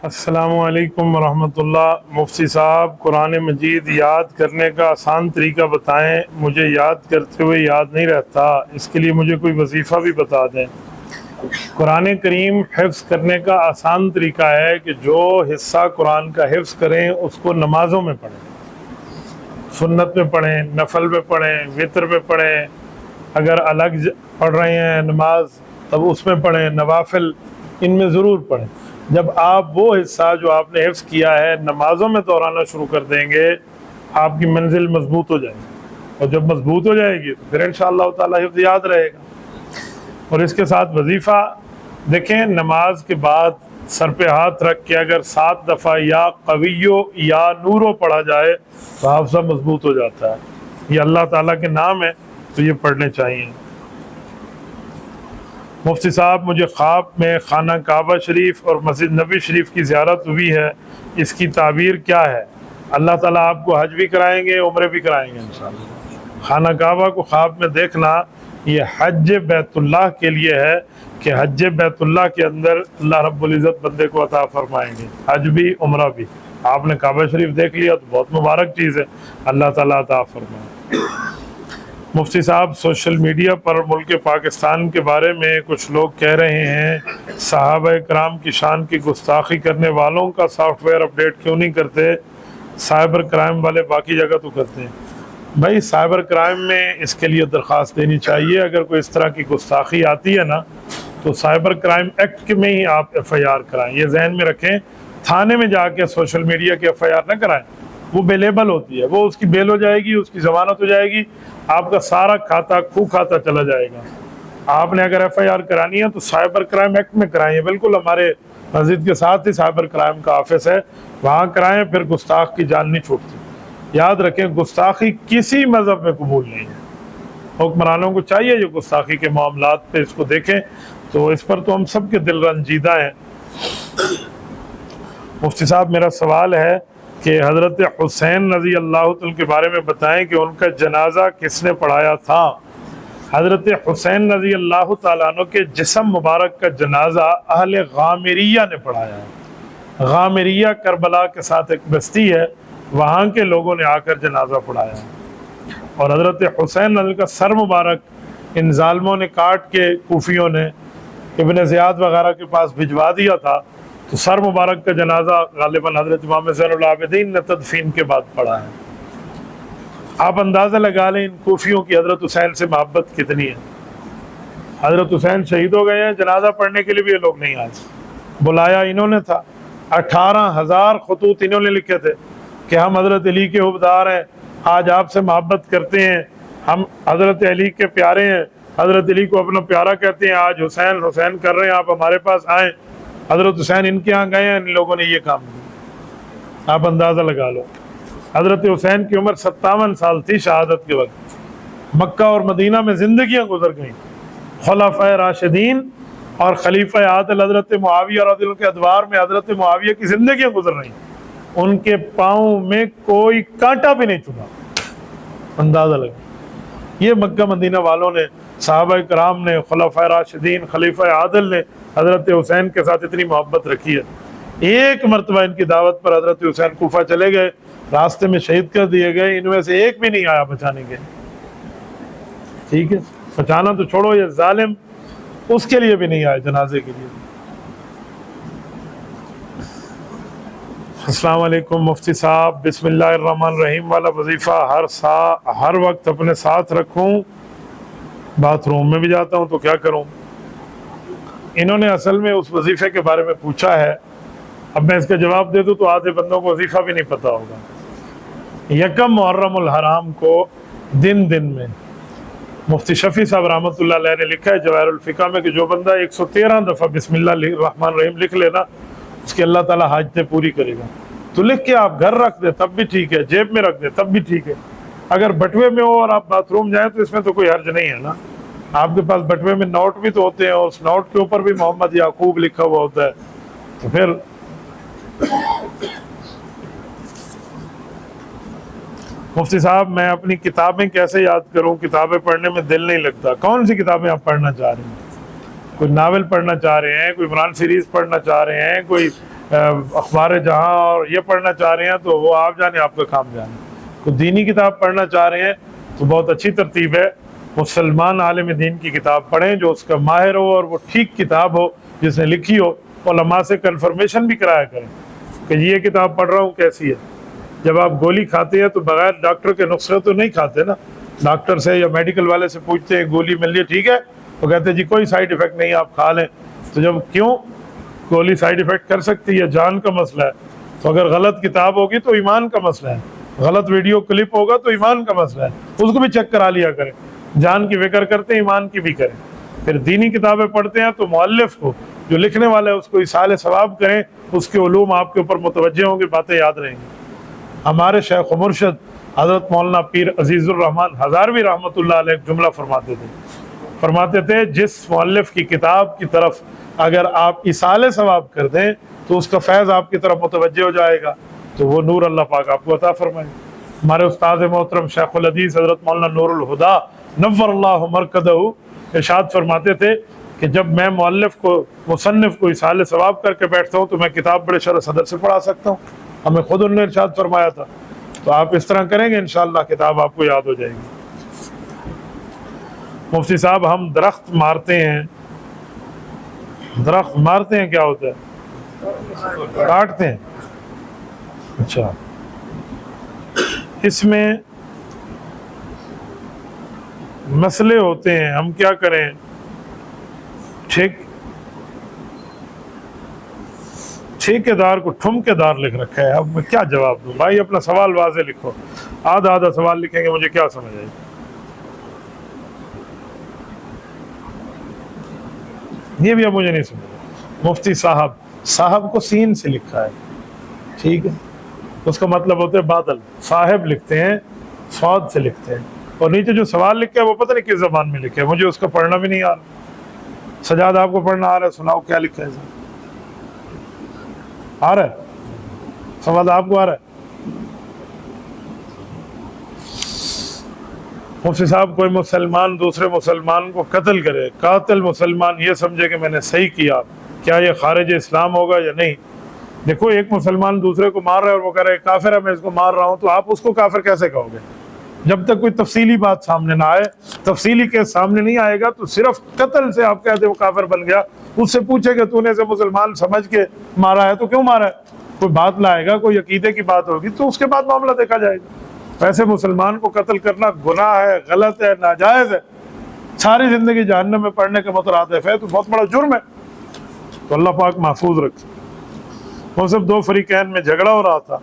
السلام علیکم ورحمۃ اللہ۔ مفتی صاحب، قرآن مجید یاد کرنے کا آسان طریقہ بتائیں، مجھے یاد کرتے ہوئے یاد نہیں رہتا، اس کے لیے مجھے کوئی وظیفہ بھی بتا دیں۔ قرآن کریم حفظ کرنے کا آسان طریقہ ہے کہ جو حصہ قرآن کا حفظ کریں اس کو نمازوں میں پڑھیں، سنت میں پڑھیں، نفل میں پڑھیں، وطر میں پڑھیں، اگر الگ پڑھ رہے ہیں نماز تب اس میں پڑھیں، نوافل ان میں ضرور پڑھیں۔ جب آپ وہ حصہ جو آپ نے حفظ کیا ہے نمازوں میں دہرانا شروع کر دیں گے، آپ کی منزل مضبوط ہو جائے گی، اور جب مضبوط ہو جائے گی تو پھر انشاءاللہ تعالی حفظ یاد رہے گا۔ اور اس کے ساتھ وظیفہ دیکھیں، نماز کے بعد سر پہ ہاتھ رکھ کے اگر 7 دفعہ یا قویو یا نورو پڑھا جائے تو حافظہ مضبوط ہو جاتا ہے۔ یہ اللہ تعالیٰ کے نام ہے تو یہ پڑھنے چاہیے۔ مفتی صاحب، مجھے خواب میں خانہ کعبہ شریف اور مسجد نبی شریف کی زیارت ہوئی ہے، اس کی تعبیر کیا ہے؟ اللہ تعالیٰ آپ کو حج بھی کرائیں گے، عمرے بھی کرائیں گے انشاءاللہ۔ خانہ کعبہ کو خواب میں دیکھنا یہ حج بیت اللہ کے لیے ہے کہ حج بیت اللہ کے اندر اللہ رب العزت بندے کو عطا فرمائیں گے، حج بھی عمرہ بھی۔ آپ نے کعبہ شریف دیکھ لیا تو بہت مبارک چیز ہے، اللہ تعالیٰ عطا فرمائے۔ مفتی صاحب، سوشل میڈیا پر ملک پاکستان کے بارے میں کچھ لوگ کہہ رہے ہیں صحابہ کرام کی شان کی گستاخی کرنے والوں کا سافٹ ویئر اپڈیٹ کیوں نہیں کرتے؟ سائبر کرائم والے باقی جگہ تو کرتے ہیں۔ بھائی، سائبر کرائم میں اس کے لیے درخواست دینی چاہیے، اگر کوئی اس طرح کی گستاخی آتی ہے نا تو سائبر کرائم ایکٹ میں ہی آپ ایف آئی آر کرائیں، یہ ذہن میں رکھیں۔ تھانے میں جا کے سوشل میڈیا کی ایف آئی آر نہ کرائیں، وہ بیلیبل ہوتی ہے، وہ اس کی بیل ہو جائے گی، اس کی ضمانت ہو جائے گی، آپ کا سارا کھاتا کھاتا چلا جائے گا۔ آپ نے اگر ایف آئی آر کرانی ہے تو سائبر کرائم ایکٹ میں کرائیں، بالکل ہمارے مسجد کے ساتھ ہی سائبر کرائم کا آفس ہے، وہاں کرائیں، پھر گستاخ کی جان نہیں چھوٹتی۔ یاد رکھیں، گستاخی کسی مذہب میں قبول نہیں ہے۔ حکمرانوں کو چاہیے جو گستاخی کے معاملات پہ اس کو دیکھیں، تو اس پر تو ہم سب کے دل رنجیدہ ہیں۔ مفتی صاحب، میرا سوال ہے کہ حضرت حسین رضی اللہ عنہ کے بارے میں بتائیں کہ ان کا جنازہ کس نے پڑھایا تھا؟ حضرت حسین رضی اللہ تعالیٰ عنہ کے جسم مبارک کا جنازہ اہل غامریہ نے پڑھایا ہے۔ غامریہ کربلا کے ساتھ ایک بستی ہے، وہاں کے لوگوں نے آ کر جنازہ پڑھایا ہے۔ اور حضرت حسین رضی کا سر مبارک ان ظالموں نے کاٹ کے، کوفیوں نے ابن زیاد وغیرہ کے پاس بھجوا دیا تھا، تو سر مبارک کا جنازہ غالباً حضرت امام زین العابدین نے تدفین کے بعد پڑھا ہے۔ آپ اندازہ لگا لیں ان کوفیوں کی حضرت حسین سے محبت کتنی ہے۔ حضرت حسین شہید ہو گئے ہیں، جنازہ پڑھنے کے لیے بھی یہ لوگ نہیں آئے، بلایا انہوں نے تھا۔ 18,000 خطوط انہوں نے لکھے تھے کہ ہم حضرت علی کے حبدار ہیں، آج آپ سے محبت کرتے ہیں، ہم حضرت علی کے پیارے ہیں، حضرت علی کو اپنا پیارا کہتے ہیں، آج حسین حسین کر رہے ہیں، آپ ہمارے پاس آئیں۔ حضرت حسین ان کے ہاں گئے ہیں، ان لوگوں نے یہ کام کیا، آپ اندازہ لگا لو۔ حضرت حسین کی عمر 57 سال تھی شہادت کے وقت۔ مکہ اور مدینہ میں زندگیاں گزر گئیں، خلفائے راشدین اور خلیفہ عادل حضرت معاویہ رضی اللہ عنہ کے ادوار میں حضرت معاویہ کی زندگیاں گزر رہی، ان کے پاؤں میں کوئی کانٹا بھی نہیں چبھا، اندازہ لگا۔ یہ مکہ مدینہ والوں نے، صحابہ کرام نے، خلفائے راشدین، خلیفہ عادل نے حضرت حسین کے ساتھ اتنی محبت رکھی ہے۔ ایک مرتبہ ان کی دعوت پر حضرت حسین کوفہ چلے گئے، راستے میں شہید کر دیے گئے، ان میں سے ایک بھی نہیں آیا بچانے کے۔ ٹھیک ہے، بچانا تو چھوڑو، یہ ظالم اس کے لیے بھی نہیں آئے جنازے کے لیے۔ السلام علیکم مفتی صاحب، بسم اللہ الرحمن الرحیم والا وظیفہ ہر وقت اپنے ساتھ رکھوں، باتھ روم میں بھی جاتا ہوں تو کیا کروں؟ انہوں نے اصل میں اس وظیفے کے بارے میں پوچھا ہے، اب میں اس کا جواب دے دوں تو آدھے بندوں کو وظیفہ بھی نہیں پتا ہوگا۔ یکم محرم الحرام کو دن میں مفتی شفیع صاحب رحمۃ اللہ علیہ نے لکھا ہے جواہر الفقہ میں کہ جو بندہ 113 دفعہ بسم اللہ الرحمن الرحیم لکھ لینا، اس کے اللہ تعالیٰ حاجتیں پوری کرے گا۔ تو لکھ کے آپ گھر رکھ دیں تب بھی ٹھیک ہے، جیب میں رکھ دیں تب بھی ٹھیک ہے۔ اگر بٹوے میں ہو اور آپ باتھ روم جائیں تو اس میں تو کوئی حرج نہیں ہے نا۔ آپ کے پاس بٹوے میں نوٹ بھی تو ہوتے ہیں، اور اس نوٹ کے اوپر بھی محمد یعقوب لکھا ہوا ہوتا ہے، تو پھر مفتی صاحب میں اپنی کتابیں کیسے یاد کروں؟ کتابیں پڑھنے میں دل نہیں لگتا۔ کون سی کتابیں آپ پڑھنا چاہ رہے ہیں؟ کوئی ناول پڑھنا چاہ رہے ہیں، کوئی عمران سیریز پڑھنا چاہ رہے ہیں، کوئی اخبار جہاں اور یہ پڑھنا چاہ رہے ہیں تو وہ آپ جانے، آپ کا کام جانے. کوئی دینی کتاب پڑھنا چاہ رہے ہیں تو بہت اچھی ترتیب ہے، مسلمان عالم دین کی کتاب پڑھیں جو اس کا ماہر ہو اور وہ ٹھیک کتاب ہو جس نے لکھی ہو. علماء سے کنفرمیشن بھی کرایا کریں کہ یہ کتاب پڑھ رہا ہوں کیسی ہے. جب آپ گولی کھاتے ہیں تو بغیر ڈاکٹر کے نسخے تو نہیں کھاتے نا. ڈاکٹر سے یا میڈیکل والے سے پوچھتے ہیں گولی مل لیے ٹھیک ہے، وہ کہتے ہیں جی کوئی سائیڈ ایفیکٹ نہیں، آپ کھا لیں. تو جب کیوں گولی سائیڈ ایفیکٹ کر سکتی ہے، جان کا مسئلہ ہے. تو اگر غلط کتاب ہوگی تو ایمان کا مسئلہ ہے، غلط ویڈیو کلپ ہوگا تو ایمان کا مسئلہ ہے، اس کو بھی چیک کرا لیا کریں. جان کی فکر کرتے ہیں ایمان کی بھی کریں. پھر دینی کتابیں پڑھتے ہیں تو مؤلف کو، جو لکھنے والا ہے، اس کو ایصال ثواب کریں، اس کے علوم آپ کے اوپر متوجہ ہوں گے، باتیں یاد رہیں گی. ہمارے شیخ و مرشد حضرت مولانا پیر عزیز الرحمن ہزاروی رحمۃ اللہ علیہ ایک جملہ فرماتے تھے جس مؤلف کی کتاب کی طرف اگر آپ ایصال ثواب کر دیں تو اس کا فیض آپ کی طرف متوجہ ہو جائے گا، تو وہ نور اللہ پاک آپ کو عطا فرمائے. ہمارے استاد محترم شیخ الحدیث حضرت مولانا نور الہدا نور اللہ مرکزہ ارشاد فرماتے تھے کہ جب میں مؤلف کو، مصنف کو ایصال ثواب کر کے بیٹھتا ہوں تو میں کتاب بڑے شرح صدر سے پڑھا سکتا ہوں. ہمیں خود انہوں نے ارشاد فرمایا تھا. تو آپ اس طرح کریں گے انشاءاللہ کتاب آپ کو یاد ہو جائے گی. مفتی صاحب ہم درخت مارتے ہیں، درخت مارتے ہیں کیا ہوتا ہے؟ کاٹتے ہیں. اچھا، اس میں مسئلے ہوتے ہیں، ہم کیا کریں؟ ٹھیکیدار کو ٹھمکیدار لکھ رکھا ہے. اب میں کیا جواب دوں؟ بھائی اپنا سوال واضح لکھو. آدھا سوال لکھیں گے مجھے کیا سمجھ آئے؟ یہ بھی اب مجھے نہیں سمجھ. مفتی صاحب کو سین سے لکھا ہے، ٹھیک ہے، اس کا مطلب ہوتا ہے بادل. صاحب لکھتے ہیں، صاد سے لکھتے ہیں. اور نیچے جو سوال لکھا ہے وہ پتہ نہیں کس زبان میں لکھا ہے، مجھے اس کا پڑھنا بھی نہیں آ رہا. سجاد آپ کو پڑھنا آ رہا ہے؟ سناؤ کیا لکھا ہے. آ رہا ہے سوال؟ آپ کو آ رہا ہے؟ مفتی صاحب کوئی مسلمان دوسرے مسلمان کو قتل کرے، قاتل مسلمان یہ سمجھے کہ میں نے صحیح کیا، کیا یہ خارج اسلام ہوگا یا نہیں؟ دیکھو ایک مسلمان دوسرے کو مار رہا ہے اور وہ کہہ رہا ہے کافر ہے میں اس کو مار رہا ہوں، تو آپ اس کو کافر کیسے کہو گے؟ جب تک کوئی تفصیلی بات سامنے نہ آئے، تفصیلی کیس سامنے نہیں آئے گا تو صرف قتل سے آپ کہتے وہ کافر بن گیا. اس سے پوچھے کہ تو نے اسے مسلمان سمجھ کے مارا ہے تو کیوں مارا ہے؟ کوئی بات لائے گا، کوئی عقیدے کی بات ہوگی تو اس کے بعد معاملہ دیکھا جائے گا. ویسے مسلمان کو قتل کرنا گناہ ہے، غلط ہے، ناجائز ہے، ساری زندگی جہنم میں پڑنے کے مترادف ہے، تو بہت بڑا جرم ہے. تو اللہ پاک محفوظ رکھے. وہ سب دو فریقین میں جھگڑا ہو رہا تھا،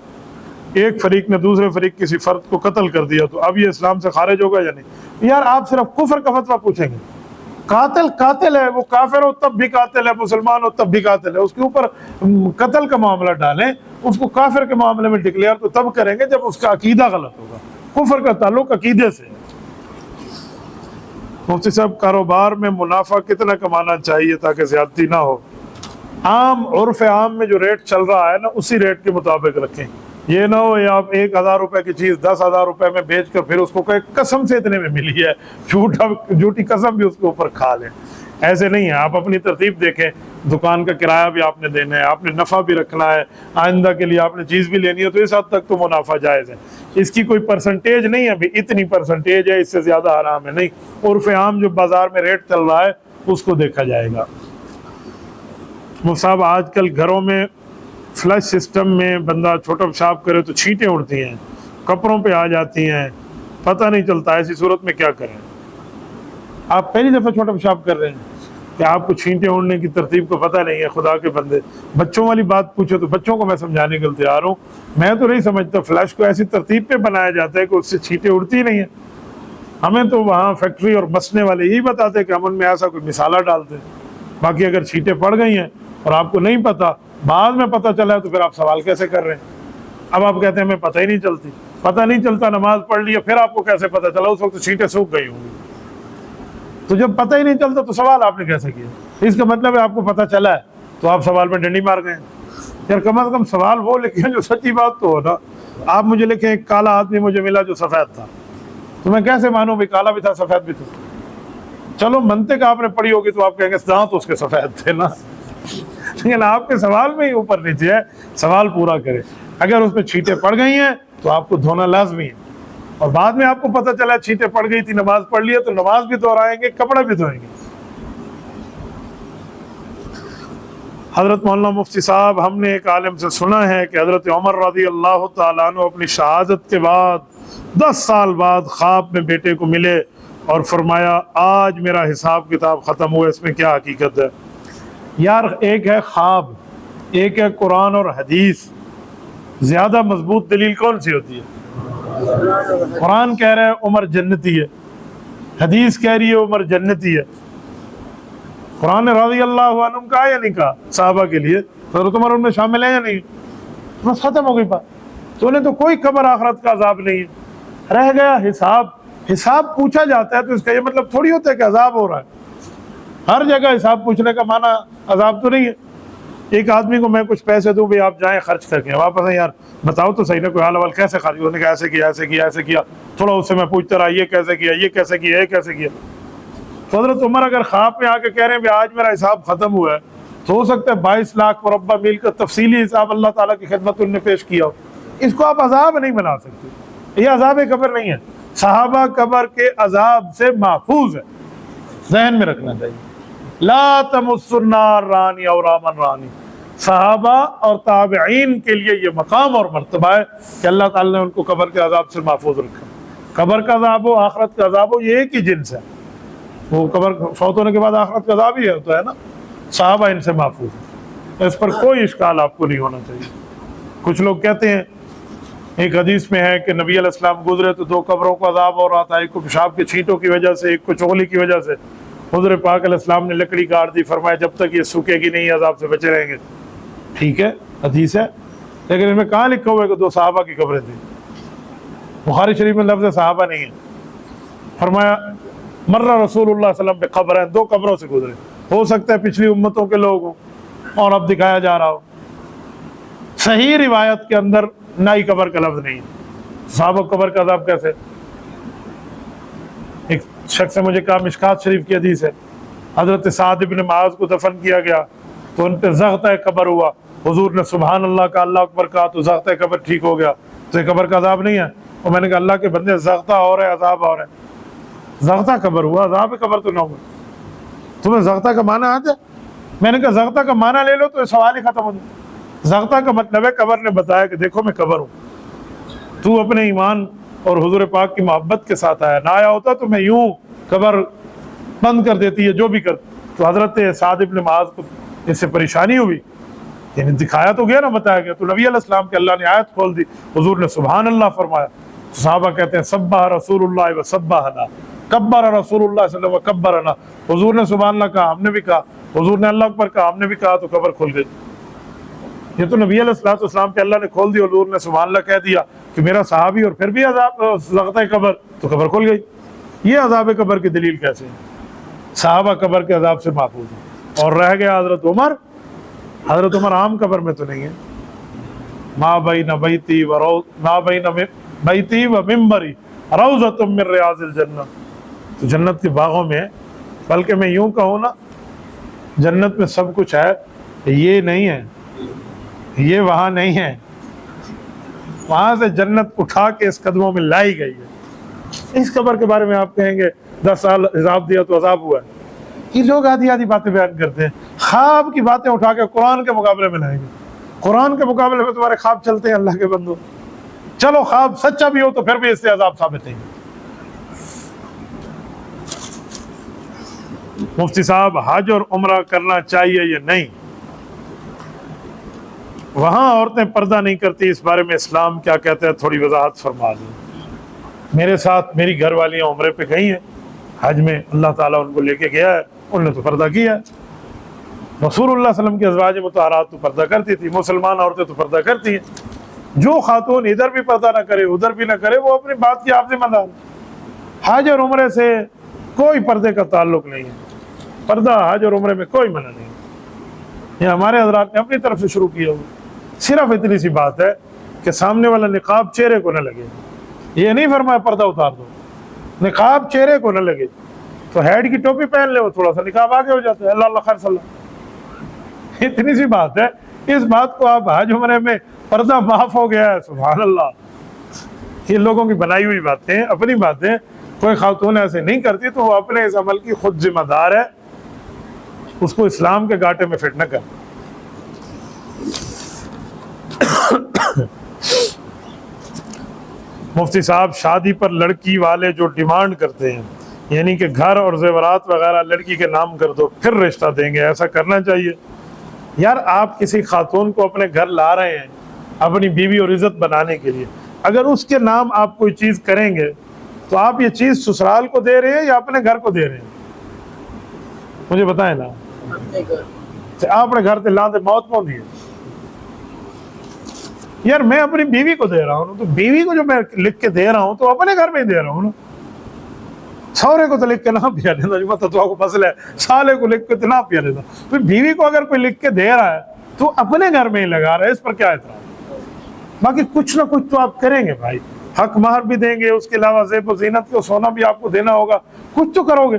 ایک فریق نے دوسرے فریق کسی فرد کو قتل کر دیا، تو اب یہ اسلام سے خارج ہوگا یا نہیں؟ یار آپ صرف کفر کا فتویٰ پوچھیں گے. قاتل قاتل ہے، وہ کافر ہو تب بھی قاتل ہے، مسلمان ہو تب بھی قاتل ہے. اس کے اوپر قتل کا معاملہ ڈالیں، اس کو کافر کے معاملے میں ڈکلیئر تو تب کریں گے جب اس کا عقیدہ غلط ہوگا. کفر کا تعلق عقیدے سے. مفتی صاحب کاروبار میں منافع کتنا کمانا چاہیے تاکہ زیادتی نہ ہو؟ عام عرف عام میں جو ریٹ چل رہا ہے نا اسی ریٹ کے مطابق رکھیں. یہ نہ ہو یہ آپ 1000 روپے کی چیز 10,000 روپے میں بیچ کر پھر اس کو کہے قسم سے اتنے میں ملی ہے، جھوٹی قسم بھی اس کے اوپر کھا لیں. ایسے نہیں ہے. آپ اپنی ترتیب دیکھیں، دکان کا کرایہ بھی آپ نے دینا ہے، آپ نے نفع بھی رکھنا ہے، آئندہ کے لیے آپ نے چیز بھی لینی ہے، تو اس حد تک تو منافع جائز ہے. اس کی کوئی پرسنٹیج نہیں ہے ابھی اتنی پرسنٹیج ہے، اس سے زیادہ حرام ہے نہیں. عرف عام جو بازار میں ریٹ چل رہا ہے اس کو دیکھا جائے گا. صاحب آج کل گھروں میں فلش سسٹم میں بندہ چھوٹا پیشاب کرے تو چھینٹیں اڑتی ہیں، کپڑوں پہ آ جاتی ہیں، پتہ نہیں چلتا. ایسی صورت میں کیا کریں؟ آپ پہلی دفعہ چھوٹا پیشاب کر رہے ہیں کہ آپ کو چھینٹیں اڑنے کی ترتیب کو پتہ نہیں ہے. خدا کے بندے بچوں والی بات پوچھو تو بچوں کو میں سمجھانے کے لیے تیار ہوں. میں تو نہیں سمجھتا فلش کو ایسی ترتیب پہ بنایا جاتا ہے کہ اس سے چھینٹیں اڑتی نہیں ہیں. ہمیں تو وہاں فیکٹری اور مسنے والے یہی بتاتے کہ ہم ان میں ایسا کوئی مسالہ ڈالتے ہیں. باقی اگر چھینٹیں پڑ گئی ہیں اور آپ کو نہیں پتا، بعد میں پتہ چلا ہے، تو پھر آپ سوال کیسے کر رہے ہیں؟ اب آپ کہتے ہیں ہمیں پتہ ہی نہیں چلتی. پتہ نہیں چلتا، نماز پڑھ لیا، پھر آپ کو کیسے پتہ چلا؟ اس وقت چھینٹیں سوکھ گئی ہوں گی. تو جب پتہ ہی نہیں چلتا تو سوال آپ نے کیسے کیا؟ اس کا مطلب ہے آپ کو پتہ چلا ہے تو آپ سوال میں ڈنڈی مار گئے. یار کم از کم سوال وہ لکھیں جو سچی بات تو ہو نا. آپ مجھے لکھیں ایک کالا آدمی مجھے ملا جو سفید تھا، تو میں کیسے مانوں بھی کالا بھی تھا سفید بھی تھا؟ چلو منطق آپ نے پڑھی ہوگی تو آپ کہیں گے دانت اس کے سفید تھے نا. لیکن آپ کے سوال میں ہی اوپر نیچے ہے، سوال پورا کرے. اگر اس میں چھینٹیں پڑ گئی ہیں تو آپ کو دھونا لازمی ہے، اور بعد میں آپ کو پتہ چلا چھینٹیں پڑ گئی تھی، نماز پڑھ لی ہے، تو نماز بھی دہرائیں گے، کپڑا بھی دھوئیں گے. حضرت مولانا مفتی صاحب، ہم نے ایک عالم سے سنا ہے کہ حضرت عمر رضی اللہ تعالیٰ عنہ اپنی شہادت کے بعد 10 سال بعد خواب میں بیٹے کو ملے اور فرمایا آج میرا حساب کتاب ختم ہوا. اس میں کیا حقیقت ہے؟ یار ایک ہے خواب، ایک ہے قرآن اور حدیث. زیادہ مضبوط دلیل کون سی ہوتی ہے؟ قرآن کہہ رہا ہے عمر جنتی ہے، حدیث کہہ رہی ہے عمر جنتی ہے. قرآن نے رضی اللہ عنہ کہا یا نہیں کہا صحابہ کے لیے؟ حضرت عمر ان میں شامل ہیں یا نہیں؟ بس ختم ہو گئی بات. تو انہیں تو کوئی قبر آخرت کا عذاب نہیں ہے. رہ گیا حساب. حساب پوچھا جاتا ہے تو اس کا یہ مطلب تھوڑی ہوتا ہے کہ عذاب ہو رہا ہے. ہر جگہ حساب پوچھنے کا معنی عذاب تو نہیں ہے. ایک آدمی کو میں کچھ پیسے دوں، بھائی آپ جائیں خرچ کر کے واپس آئیں، یار بتاؤ تو صحیح نا کوئی حال اول کیسے خرچ؟ انہوں نے کہا ایسے کیا ایسے کیا ایسے کیا. تھوڑا اس سے میں پوچھتا رہا یہ کیسے کیا یہ کیسے کیا یہ کیسے کیا. تو حضرت عمر اگر خواب میں آ کے کہہ رہے ہیں آج میرا حساب ختم ہوا ہے، تو ہو سکتا ہے 22 لاکھ مربع میل کا تفصیلی حساب اللہ تعالیٰ کی خدمت ان نے پیش کیا ہو. اس کو آپ عذاب نہیں بنا سکتے. یہ عذاب قبر نہیں ہے. صحابہ قبر کے عذاب سے محفوظ ہے، ذہن میں رکھنا چاہیے. لا تمس النار رانی اور رامن رانی. صحابہ اور تابعین کے لیے یہ مقام اور مرتبہ ہے کہ اللہ تعالیٰ نے ان کو قبر کے عذاب سے محفوظ رکھا. قبر کا عذاب ہو آخرت کا عذاب ہو، یہ ایک ہی جنس ہے. وہ قبر فوت ہونے کے بعد آخرت کا عذاب ہی ہوتا ہے نا. صحابہ ان سے محفوظ ہیں، اس پر کوئی اشکال آپ کو نہیں ہونا چاہیے. کچھ لوگ کہتے ہیں ایک حدیث میں ہے کہ نبی علیہ السلام گزرے تو 2 قبروں کو عذاب ہو رہا تھا، ایک کو پیشاب کے چھینٹوں کی وجہ سے، ایک کو چغلی کی وجہ سے. حضور پاک علیہ السلام نے لکڑی کاٹ دی، فرمایا جب تک یہ سوکھے گی نہیں عذاب سے بچے رہیں گے. ٹھیک ہے حدیث ہے، لیکن اس میں کہاں لکھا ہوا ہے کہ 2 صحابہ کی قبریں تھیں؟ بخاری شریف میں لفظ صحابہ نہیں ہے. فرمایا مر رسول اللہ صلی اللہ علیہ وسلم پہ قبر ہے، 2 قبروں سے گزرے. ہو سکتا ہے پچھلی امتوں کے لوگ ہوں اور اب دکھایا جا رہا ہو. صحیح روایت کے اندر نئی قبر کا لفظ نہیں ہے. صحابہ قبر کا عذاب کیسے؟ ایک شخص نے مجھے کہا مشکات شریف کی حدیث ہے، حضرت سعد بن معاذ کو دفن کیا گیا تو ان پہ ضغطہ قبر ہوا. حضور نے سبحان اللہ کا اللہ اکبر کہا تو ضغطہ قبر ٹھیک ہو گیا. تو یہ قبر کا عذاب نہیں ہے؟ اور میں نے کہا اللہ کے بندے ضغطہ اور ہے عذاب اور ہے. ضغطہ قبر ہوا، عذاب قبر تو نہ ہوا. تمہیں ضغطہ کا معنی آتا ہے؟ میں نے کہا ضغطہ کا معنی لے لو تو سوال ہی ختم ہو جائے. ضغطہ کا مطلب ہے قبر نے بتایا کہ دیکھو میں قبر ہوں، تو اپنے ایمان اور حضور پاک کی محبت کے ساتھ آیا، نہ آیا ہوتا تو میں یوں قبر بند کر دیتی ہے جو بھی کر. تو حضرت سعد بن معاذ کو اس سے پریشانی ہوئی، یعنی دکھایا تو گیا نا، بتایا گیا. تو نبی علیہ السلام کے اللہ نے آیت کھول دی، حضور نے سبحان اللہ فرمایا. صحابہ کہتے ہیں سبح رسول اللہ و سبحنا، کبر رسول اللہ صلی اللہ علیہ وسلم و کبرنا. حضور نے سبحان اللہ کہا، ہم نے بھی کہا. حضور نے اللہ اکبر کہا، ہم نے بھی کہا، تو قبر کھل گئی. یہ تو نبی علیہ السلام پہ اللہ نے کھول دی، حضور نے سبحان اللہ کہہ دیا کہ میرا صحابی اور پھر بھی عذاب ضغطہ قبر، تو قبر کھل گئی. یہ عذاب قبر کی دلیل کیسے ہے؟ صحابہ قبر کے عذاب سے محفوظ ہیں. اور رہ گیا حضرت عمر. حضرت عمر عام قبر میں تو نہیں ہے. ما بین بیتی و ممبری روضۃ من ریاض الجنہ. تو جنت کے باغوں میں، بلکہ میں یوں کہوں نا جنت میں سب کچھ ہے، یہ نہیں ہے، یہ وہاں نہیں ہے. وہاں سے جنت اٹھا کے اس قدموں میں لائی گئی ہے. اس قبر کے بارے میں آپ کہیں گے 10 سال حساب دیا تو عذاب ہوا ہے. یہ لوگ آدھی آدھی باتیں بیان کرتے ہیں. خواب کی باتیں اٹھا کے قرآن کے مقابلے میں لائیں گے. قرآن کے مقابلے میں تمہارے خواب چلتے ہیں اللہ کے بندوں. چلو خواب سچا بھی ہو تو پھر بھی اس سے عذاب ثابت نہیں. مفتی صاحب حج اور عمرہ کرنا چاہیے یا نہیں؟ وہاں عورتیں پردہ نہیں کرتی، اس بارے میں اسلام کیا کہتا ہے؟ تھوڑی وضاحت فرما دیں. میرے ساتھ میری گھر والیاں عمرے پہ گئی ہیں، حج میں اللہ تعالیٰ ان کو لے کے گیا ہے، انہوں نے تو پردہ کیا ہے. رسول اللہ صلی اللہ علیہ وسلم کی ازواج مطہرات تو پردہ کرتی تھی، مسلمان عورتیں تو پردہ کرتی ہیں. جو خاتون ادھر بھی پردہ نہ کرے ادھر بھی نہ کرے، وہ اپنی بات کی آپ ذمہ دار. حج اور عمرے سے کوئی پردے کا تعلق نہیں ہے. پردہ حج اور عمرے میں کوئی منع نہیں. یہ ہمارے حضرات نے اپنی طرف سے شروع کیا ہوا. صرف اتنی سی بات ہے کہ سامنے والا نقاب چہرے کو نہ لگے. یہ نہیں فرمایا پردہ اتار دو، نقاب چہرے کو نہ لگے. تو ہیڈ کی ٹوپی پہن لے، وہ تھوڑا سا نقاب آگے ہو جاتا ہے. اللہ اللہ خیر صلی اللہ. اتنی سی بات ہے، اس بات کو آپ حج عمرے میں پردہ معاف ہو گیا ہے، سبحان اللہ۔ یہ لوگوں کی بنائی ہوئی باتیں، اپنی باتیں، کوئی خاتون ایسے نہیں کرتی تو وہ اپنے اس عمل کی خود ذمہ دار ہے، اس کو اسلام کے گاٹے میں فٹ نہ کر۔ مفتی صاحب، شادی پر لڑکی والے جو ڈیمانڈ کرتے ہیں، یعنی کہ گھر اور زیورات وغیرہ لڑکی کے نام کر دو پھر رشتہ دیں گے، ایسا کرنا چاہیے؟ یار آپ کسی خاتون کو اپنے گھر لا رہے ہیں اپنی بیوی اور عزت بنانے کے لیے، اگر اس کے نام آپ کوئی چیز کریں گے تو آپ یہ چیز سسرال کو دے رہے ہیں یا اپنے گھر کو دے رہے ہیں؟ مجھے بتائیں نا، آپ اپنے گھر سے لا دے موت پہنچی ہے۔ یار میں اپنی بیوی کو دے رہا ہوں تو بیوی کو جو میں لکھ کے دے رہا ہوں تو اپنے گھر میں ہی دے رہا ہوں نا، سورے کو تو لکھ کے نہ پیا لیتا، جو تو آپ کو مسئلہ ہے، سالے کو لکھ کے تو نہ پیا لیتا، پھر بیوی کو اگر کوئی لکھ کے دے رہا ہے تو اپنے گھر میں ہی لگا رہا ہے، اس پر کیا اعتراض؟ باقی کچھ نہ کچھ تو آپ کریں گے بھائی، حق مہر بھی دیں گے، اس کے علاوہ زیب و زینت کو سونا بھی آپ کو دینا ہوگا، کچھ تو کرو گے۔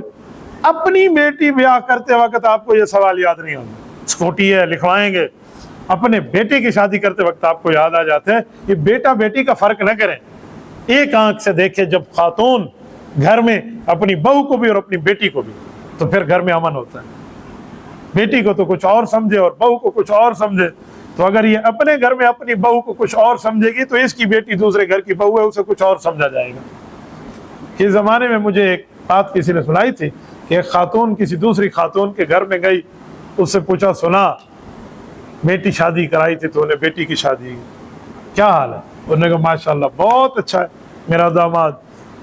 اپنی بیٹی بیاہ کرتے وقت آپ کو یہ سوال یاد نہیں ہوگا، اسکوٹی ہے لکھوائیں گے، اپنے بیٹے کی شادی کرتے وقت آپ کو یاد آ جاتے ہیں، یہ بیٹا بیٹی کا فرق نہ کریں، ایک آنکھ سے دیکھیں جب خاتون گھر میں اپنی بہو کو بھی اور اپنی بیٹی کو بھی، تو پھر گھر میں امن ہوتا ہے۔ بیٹی کو تو کچھ اور سمجھے اور بہو کو کچھ اور سمجھے، تو اگر یہ اپنے گھر میں اپنی بہو کو کچھ اور سمجھے گی تو اس کی بیٹی دوسرے گھر کی بہو ہے، اسے کچھ اور سمجھا جائے گا۔ اس زمانے میں مجھے ایک بات کسی نے سنائی تھی کہ ایک خاتون کسی دوسری خاتون کے گھر میں گئی، اس سے پوچھا، سنا بیٹی شادی کرائی تھی تو انہیں بیٹی کی شادی، کیا حال ہے؟ انہوں نے کہا ماشاءاللہ بہت اچھا ہے، میرا داماد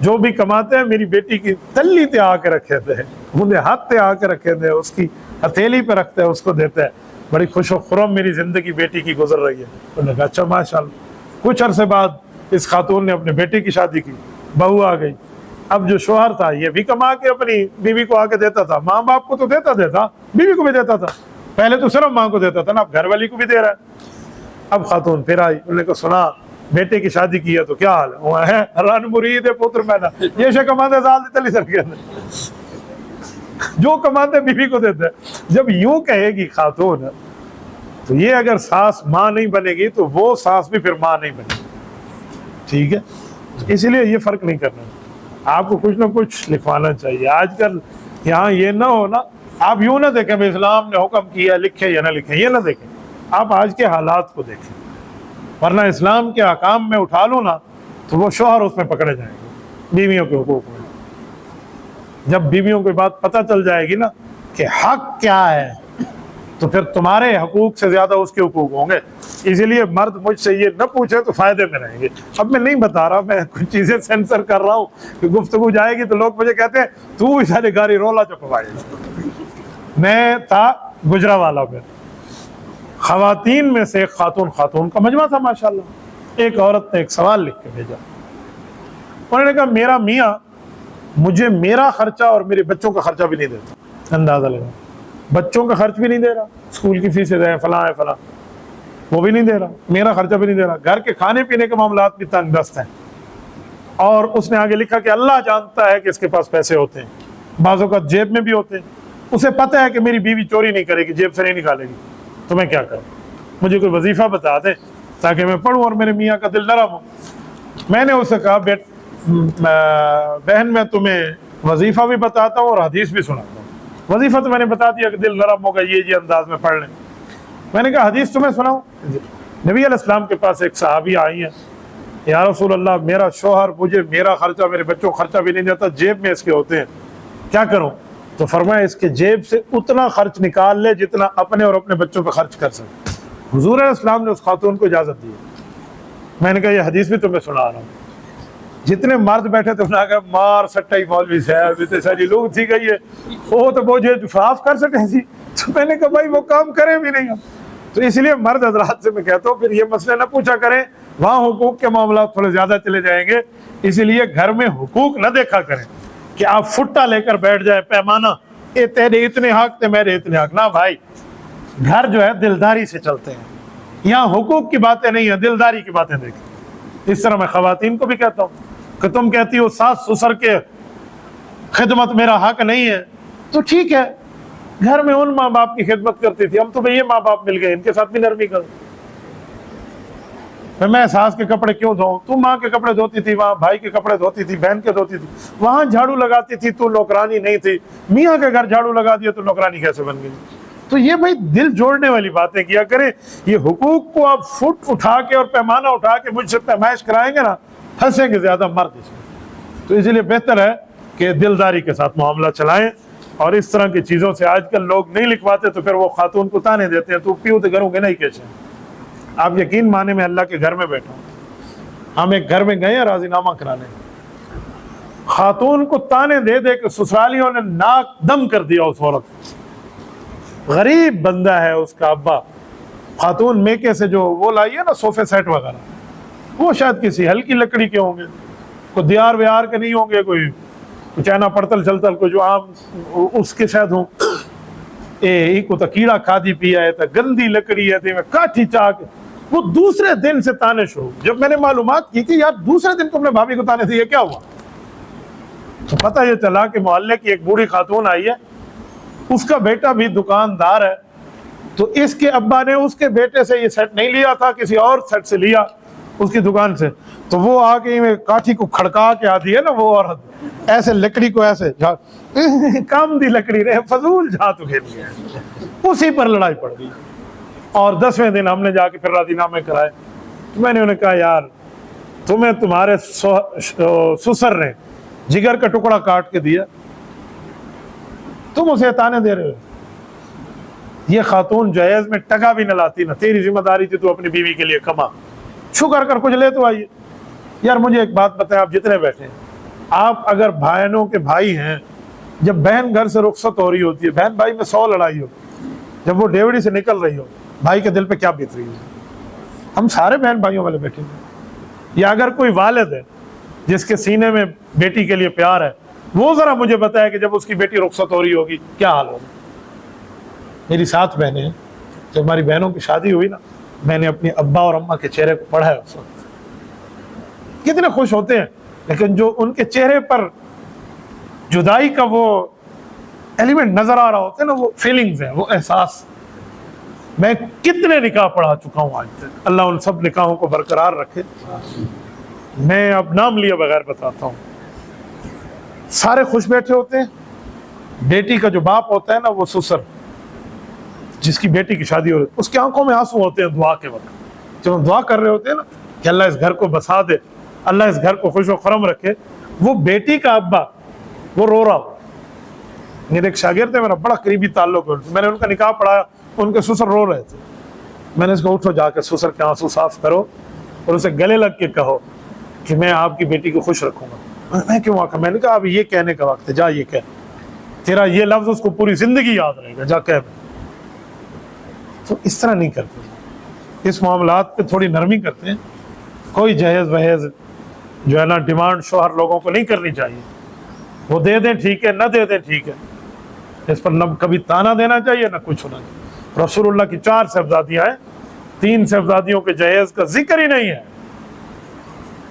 جو بھی کماتے ہیں میری بیٹی کی تلی تے آ کے رکھے تھے، انہیں ہاتھ تے آ کے رکھے تھے، اس کی ہتھیلی پہ رکھتے ہیں، اس کو دیتے ہیں، بڑی خوش و خرم میری زندگی بیٹی کی گزر رہی ہے۔ انہوں نے کہا اچھا ماشاءاللہ۔ کچھ عرصے بعد اس خاتون نے اپنے بیٹے کی شادی کی، بہو آ گئی، اب جو شوہر تھا یہ بھی کما کے اپنی بیوی کو آ کے دیتا تھا، ماں باپ کو تو دیتا بیوی کو بھی دیتا تھا، پہلے تو صرف ماں کو دیتا تھا نا، اب گھر والی کو بھی دے رہا ہے۔ اب خاتون پھر آئی، انہوں نے کہا سنا بیٹے کی شادی کی ہے تو کیا حال ہے؟ وہ ہے رن مرید پتر مینا، یہ شے کماندے زال دی تلی سر کے جو کماندے بیوی کو دیتے ہیں۔ جب یوں کہے گی خاتون تو یہ اگر ساس ماں نہیں بنے گی تو وہ ساس بھی پھر ماں نہیں بنے گی، ٹھیک ہے؟ اسی لیے یہ فرق نہیں کرنا، آپ کو کچھ نہ کچھ لکھوانا چاہیے۔ آج کل یہاں یہ نہ ہو نا، آپ یوں نہ دیکھیں کہ اسلام نے حکم کیا لکھے یا نہ لکھیں، یہ نہ دیکھیں، آپ آج کے حالات کو دیکھیں، ورنہ اسلام کے احکام میں اٹھا لو نا تو وہ شوہر اس میں پکڑے جائیں گے بیویوں کے حقوق میں۔ جب بیویوں کو بات پتہ چل جائے گی نا کہ حق کیا ہے تو پھر تمہارے حقوق سے زیادہ اس کے حقوق ہوں گے۔ اسی لیے مرد مجھ سے یہ نہ پوچھے تو فائدے میں رہیں گے۔ اب میں نہیں بتا رہا، میں کچھ چیزیں سینسر کر رہا ہوں کہ گفتگو جائے گی تو لوگ مجھے کہتے ہیں تو اشارے گاری رولا چپوائے۔ میں تھا گجرا والا میں، خواتین میں سے ایک خاتون کا مجمع تھا ماشاءاللہ، ایک عورت نے ایک سوال لکھ کے بھیجا، انہوں نے کہا میرا میاں مجھے میرا خرچہ اور میرے بچوں کا خرچہ بھی نہیں دیتا، اندازہ لگا، بچوں کا خرچ بھی نہیں دے رہا، اسکول کی فیسیں دیں فلاں ہے فلاں، وہ بھی نہیں دے رہا، میرا خرچہ بھی نہیں دے رہا، گھر کے کھانے پینے کے معاملات بھی تنگ دست ہیں، اور اس نے آگے لکھا کہ اللہ جانتا ہے کہ اس کے پاس پیسے ہوتے ہیں، بعض اوقات جیب میں بھی ہوتے ہیں، اسے پتہ ہے کہ میری بیوی چوری نہیں کرے گی، جیب سے نہیں نکالے گی، تو میں کیا کروں؟ مجھے کوئی وظیفہ بتا دیں تاکہ میں پڑھوں اور میرے میاں کا دل نرم ہو۔ میں نے اسے کہا بہن میں تمہیں وظیفہ بھی بتاتا ہوں اور حدیث بھی سناتا ہوں۔ وظیفہ تو میں نے بتا دیا کہ دل نرم ہوگا، یہ انداز میں پڑھ لیں۔ میں نے کہا حدیث تمہیں سناؤں؟ نبی علیہ السلام کے پاس ایک صحابی آئی ہیں، یا رسول اللہ میرا شوہر مجھے میرا خرچہ میرے بچوں کا خرچہ بھی نہیں دیتا، جیب میں اس کے ہوتے ہیں، کیا کروں؟ تو فرمایا اس کے جیب سے اتنا خرچ نکال لے جتنا اپنے اور اپنے بچوں پہ خرچ کر سکے۔ حضور علیہ السلام نے اس خاتون کو اجازت دی۔ میں نے کہا یہ حدیث بھی تمہیں سنا رہا ہوں۔ جتنے مرد بیٹھے تھے انہوں نے کہا مار سٹائی مولوی صاحب اتنے ساری لوگ تھی گئی ہے وہ تو مجھے جفاف کر سکے تھی، تو میں نے کہا بھائی وہ کام کریں بھی نہیں ہم۔ تو اس لیے مرد حضرات سے میں کہتا ہوں پھر یہ مسئلے نہ پوچھا کریں، وہاں حقوق کے معاملات تھوڑے زیادہ چلے جائیں گے، اسی لیے گھر میں حقوق نہ دیکھا کریں کہ آپ فٹا لے کر بیٹھ جائے پیمانہ، اے تیرے اتنے حق تے میرے اتنے حق، نہ بھائی، گھر جو ہے دلداری سے چلتے ہیں، یہاں حقوق کی باتیں نہیں ہیں، دلداری کی باتیں دیکھیں۔ اس طرح میں خواتین کو بھی کہتا ہوں کہ تم کہتی ہو ساس سسر کے خدمت میرا حق نہیں ہے، تو ٹھیک ہے، گھر میں ان ماں باپ کی خدمت کرتی تھی، ہم تو یہ ماں باپ مل گئے ان کے ساتھ بھی نرمی کرو، میں ساس کے کپڑے کیوں دھوؤں؟ تو ماں کے کپڑے دھوتی تھی، وہاں بھائی کے کپڑے دھوتی تھی، بہن کے دھوتی تھی، وہاں جھاڑو لگاتی تھی تو نوکرانی نہیں تھی، میاں کے گھر جھاڑو لگا دیا تو نوکرانی کیسے بن گئی؟ تو یہ بھائی دل جوڑنے والی باتیں کیا کریں، یہ حقوق کو آپ فٹ اٹھا کے اور پیمانہ اٹھا کے مجھ سے پیمائش کرائیں گے نا، پھنسیں گے زیادہ مرد اس میں۔ تو اس لیے بہتر ہے کہ دلداری کے ساتھ معاملہ چلائیں، اور اس طرح کی چیزوں سے آج کل لوگ نہیں لکھواتے تو پھر وہ خاتون کو تانے دیتے ہیں، تو پیو تو کروں گے نہیں کیسے؟ آپ یقین مانے میں اللہ کے گھر میں بیٹھا ہوں، ہم ایک گھر میں گئے ہیں راضی نامہ کرانے، خاتون کو تانے دے دے کہ سسرالیوں نے ناک دم کر دیا اس عورت، غریب بندہ ہے اس کا ابا، خاتون میکے سے جو وہ لائی ہے نا صوفے سیٹ وغیرہ، وہ شاید کسی ہلکی لکڑی کے ہوں گے، کوئی دیار ویار کے نہیں ہوں گے، کوئی چائنا پڑتل چلتل کو جو عام اس کے شاید ہوں، کو تو کیڑا کھادی پیا ہے، تو گندی لکڑی ہے، میں کاٹھی چاک۔ وہ دوسرے دن سے تانے شروع، جب میں نے معلومات کی کہ یار دوسرے دن تم نے بھابھی کو تانے دیے، کیا ہوا؟ تو پتہ یہ چلا کہ محلے کی ایک بوڑھی خاتون آئی ہے، اس کا بیٹا بھی دکاندار ہے، تو اس کے ابا نے اس کے بیٹے سے یہ سیٹ نہیں لیا تھا، کسی اور سیٹ سے لیا اس کی دکان سے، تو وہ آ کے کاٹھی کو کھڑکا کے آتی ہے نا وہ عورت، ایسے لکڑی کو ایسے کام دی لکڑی رہے فضول جھاتو کھیل گیا، اسی پر لڑائی پڑ گئی۔ اور 10ویں دن ہم نے جا کے پھر راضی نامے کرائے، تو میں نے انہیں کہا یار تمہیں تمہارے سسر نے جگر کا ٹکڑا کاٹ کے دیا، تم اسے تانے دے رہے ہو؟ یہ خاتون جہیز میں ٹکا بھی نہ لاتی، نہ تیری ذمہ داری تھی تو اپنی بیوی کے لیے کما، شکر کر کچھ لے تو آئیے۔ یار مجھے ایک بات بتائیں، آپ جتنے بیٹھے ہیں، آپ اگر بہنوں کے بھائی ہیں، جب بہن گھر سے رخصت ہو رہی ہوتی ہے، بہن بھائی میں 100 لڑائی ہو، جب وہ ڈیوڑی سے نکل رہی ہو، بھائی کے دل پہ کیا بیت رہی ہے؟ ہم سارے بہن بھائیوں والے بیٹھے ہیں۔ یا اگر کوئی والد ہے جس کے سینے میں بیٹی کے لیے پیار ہے، وہ ذرا مجھے بتایا کہ جب اس کی بیٹی رخصت ہو رہی ہوگی کیا حال ہوگا۔ میری 7 بہنیں ہیں، جب ہماری بہنوں کی شادی ہوئی نا، میں نے اپنی ابا اور اماں کے چہرے کو پڑھا ہے اس وقت، کتنے خوش ہوتے ہیں، لیکن جو ان کے چہرے پر جدائی کا وہ ایلیمنٹ نظر آ رہا ہوتا ہے نا، وہ فیلنگز ہیں، وہ احساس۔ میں کتنے نکاح پڑھا چکا ہوں آج تک، اللہ ان سب نکاحوں کو برقرار رکھے۔ میں اب نام لیے بغیر بتاتا ہوں، سارے خوش بیٹھے ہوتے ہیں، بیٹی کا جو باپ ہوتا ہے نا، وہ سسر جس کی بیٹی کی شادی ہو رہی ہے، اس کی آنکھوں میں آنسو ہوتے ہیں دعا کے وقت، جب ہم دعا کر رہے ہوتے ہیں نا کہ اللہ اس گھر کو بسا دے، اللہ اس گھر کو خوش و خرم رکھے، وہ بیٹی کا ابا وہ رو رہا ہو۔ میرے ایک شاگرد ہے، میرا بڑا قریبی تعلق ہے، میں نے ان کا نکاح پڑھایا، ان کے سسر رو رہے تھے، میں نے اس کو اٹھو جا کے سسر کے آنسو صاف کرو اور اسے گلے لگ کے کہو کہ میں آپ کی بیٹی کو خوش رکھوں گا۔ میں کیوں آکا؟ میں نے کہا اب یہ کہنے کا وقت ہے، جا یہ کہہ، تیرا یہ لفظ اس کو پوری زندگی یاد رہے گا، جا کہہ۔ تو اس طرح نہیں کرتے، اس معاملات پہ تھوڑی نرمی کرتے ہیں، کوئی جہیز وہیز جو ہے نا ڈیمانڈ شوہر لوگوں کو نہیں کرنی چاہیے، وہ دے دیں ٹھیک ہے، نہ دے دیں ٹھیک ہے، اس پر نہ کبھی تانا دینا چاہیے نہ کچھ ہونا چاہیے۔ رسول اللہ کی 4 صاحبزادیاں ہیں، 3 صاحبزادیوں کے جہیز کا ذکر ہی نہیں ہے،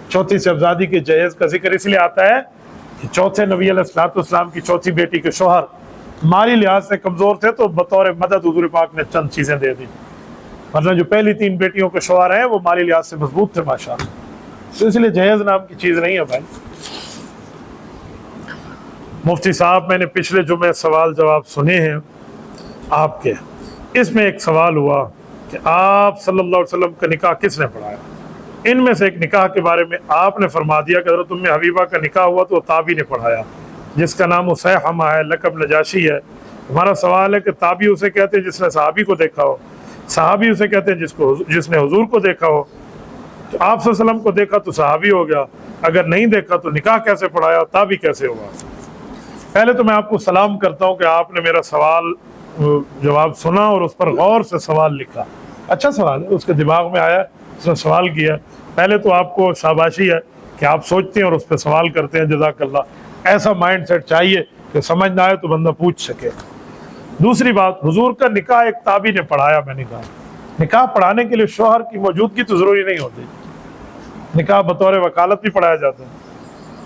چوتھی صاحبزادی کے جہیز کا ذکر اس لیے آتا ہے کہ چوتھے نبی علیہ السلام کی چوتھی بیٹی کے شوہر مالی لحاظ سے کمزور تھے، تو بطور مدد حضور پاک نے چند چیزیں دے دی، ورنہ جو پہلی 3 بیٹیوں کے شوہر ہیں وہ مالی لحاظ سے مضبوط تھے ماشاءاللہ، تو اس لیے جہیز نام کی چیز نہیں ہے بھائی۔ مفتی صاحب، میں نے پچھلے جمعے سوال جواب سنے ہیں آپ کے، اس میں ایک سوال ہوا کہ آپ صلی اللہ علیہ وسلم کا نکاح کس نے پڑھایا؟ ان میں سے ایک نکاح کے بارے میں آپ نے فرما دیا کہ حضرت ام حبیبہ کا نکاح ہوا تو تابی نے پڑھایا، جس کا نام اسیحمہ ہے، لقب نجاشی ہے۔ ہمارا سوال ہے کہ تابی اسے کہتے ہیں جس نے صحابی کو دیکھا ہو، صحابی اسے کہتے ہیں جس نے حضور کو دیکھا ہو، تو آپ صلی اللہ علیہ وسلم کو دیکھا تو صحابی ہو گیا، اگر نہیں دیکھا تو نکاح کیسے پڑھایا، تابی کیسے ہوا؟ پہلے تو میں آپ کو سلام کرتا ہوں کہ آپ نے میرا سوال جواب سنا اور اس پر غور سے سوال لکھا، اچھا سوال ہے، اس کے دماغ میں آیا، اس نے سوال کیا، پہلے تو آپ کو شاباشی ہے کہ آپ سوچتے ہیں اور اس پہ سوال کرتے ہیں، جزاک اللہ۔ ایسا مائنڈ سیٹ چاہیے کہ سمجھ نہ آئے تو بندہ پوچھ سکے۔ دوسری بات، حضور کا نکاح ایک تابعی نے پڑھایا، میں نے کہا نکاح پڑھانے کے لیے شوہر کی موجودگی تو ضروری نہیں ہوتی، نکاح بطور وکالت بھی پڑھایا جاتا ہے۔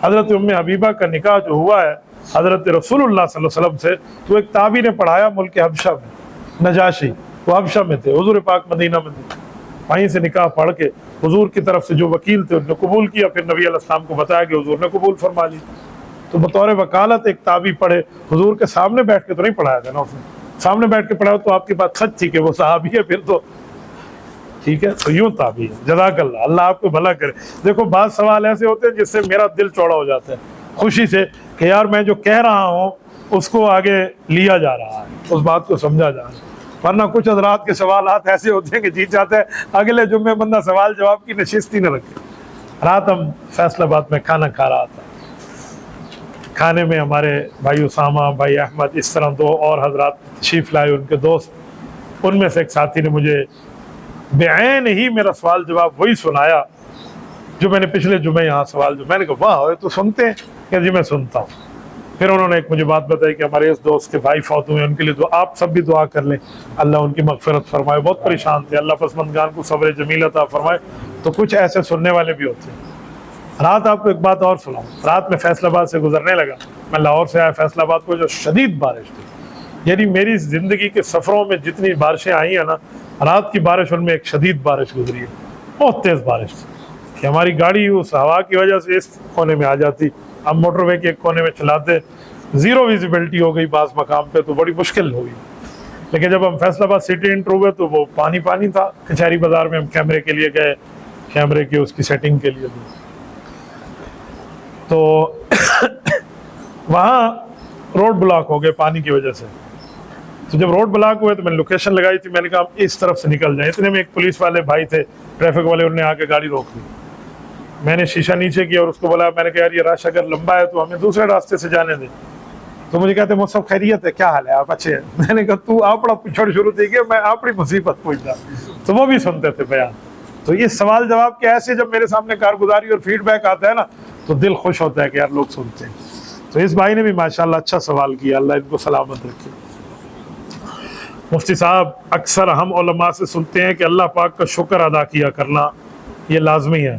حضرت ام حبیبہ کا نکاح جو ہوا ہے حضرت رسول اللہ صلی اللہ علیہ وسلم سے، تو ایک تابعی نے پڑھایا ملک حبشہ میں، نجاشی، وہ حبشہ میں تھے، حضور پاک مدینہ میں تھے، وہیں سے نکاح پڑھ کے حضور کی طرف سے جو وکیل تھے انہوں نے قبول کیا، پھر نبی علیہ السلام کو بتایا کہ حضور نے قبول فرما لی، تو بطور وکالت ایک تابعی پڑھے، حضور کے سامنے بیٹھ کے تو نہیں پڑھایا تھا نا اس نے، سامنے بیٹھ کے پڑھایا تو آپ کی بات سچ تھی کہ وہ صحابی ہے پھر تو ٹھیک ہے، تو یوں تابعی ہے۔ جزاک اللہ، اللہ آپ کو بھلا کرے۔ دیکھو بعض سوال ایسے ہوتے ہیں جس سے میرا دل چوڑا ہو جاتا ہے خوشی سے کہ یار میں جو کہہ رہا ہوں اس کو آگے لیا جا رہا ہے، اس بات کو سمجھا جا رہا ہے، ورنہ کچھ حضرات کے سوالات ایسے ہوتے ہیں کہ جی چاہتے ہیں اگلے جمعے بندہ سوال جواب کی نشست ہی نہ رکھے۔ رات ہم فیصل آباد میں کھانا کھا رہا تھا، کھانے میں ہمارے بھائی اسامہ، بھائی احمد، اس طرح دو اور حضرات تشریف لائے، ان کے دوست، ان میں سے ایک ساتھی نے مجھے بعین ہی میرا سوال جواب وہی سنایا جو میں نے پچھلے جمعے یہاں سوال جو میں نے کہا واہ تو سنتے ہیں کہ جی میں سنتا ہوں۔ پھر انہوں نے ایک مجھے بات بتائی کہ ہمارے اس دوست کے بھائی فوت ہوئے ہیں، ان کے لیے آپ سب بھی دعا کر لیں، اللہ ان کی مغفرت فرمائے، بہت پریشان تھے، اللہ پسماندگان کو صبر جمیل عطا فرمائے۔ تو کچھ ایسے سننے والے بھی ہوتے ہیں۔ رات آپ کو ایک بات اور سناؤں، رات میں فیصل آباد سے گزرنے لگا، میں لاہور سے آیا فیصل آباد کو، جو شدید بارش تھی، یعنی میری زندگی کے سفروں میں جتنی بارشیں آئی ہیں نا، رات کی بارش ان میں ایک شدید بارش گزری ہے، بہت تیز بارش تھی کہ ہماری گاڑی اس ہوا کی وجہ سے اس کونے میں آ جاتی، ہم موٹر وے کے ایک کونے میں چلاتے، زیرو ویزیبلٹی ہو گئی بعض مقام پہ، تو بڑی مشکل ہو گئی۔ لیکن جب ہم فیصل آباد سٹی انٹر ہوئے تو وہ پانی پانی تھا، کچہری بازار میں ہم کیمرے کے لیے گئے، کیمرے کی اس کی سیٹنگ کے لیے بھی، تو وہاں روڈ بلاک ہو گئے پانی کی وجہ سے۔ تو جب روڈ بلاک ہوئے تو میں نے لوکیشن لگائی تھی، میں نے کہا اس طرف سے نکل جائیں، اتنے میں ایک پولیس والے بھائی تھے، ٹریفک والے، انہوں نے آ کے گاڑی روک دی، میں نے شیشہ نیچے کیا اور اس کو بولا، میں نے کہا یار یہ رش اگر لمبا ہے تو ہمیں دوسرے راستے سے جانے دیں۔ تو مجھے کہتے ہیں مصطفیٰ خیریت ہے، کیا حال ہے، آپ اچھے ہیں؟ میں نے کہا تو آپ پچھڑ شروع تھی کہ میں اپنی مصیبت پوچھتا، تو وہ بھی سنتے تھے بیان۔ تو یہ سوال جواب کے ایسے جب میرے سامنے کارگزاری اور فیڈ بیک آتا ہے نا تو دل خوش ہوتا ہے کہ یار لوگ سنتے ہیں۔ تو اس بھائی نے بھی ماشاءاللہ اچھا سوال کیا، اللہ ان کو سلامت رکھے۔ مفتی صاحب اکثر ہم علماء سے سنتے ہیں کہ اللہ پاک کا شکر ادا کیا کرنا یہ لازمی ہے،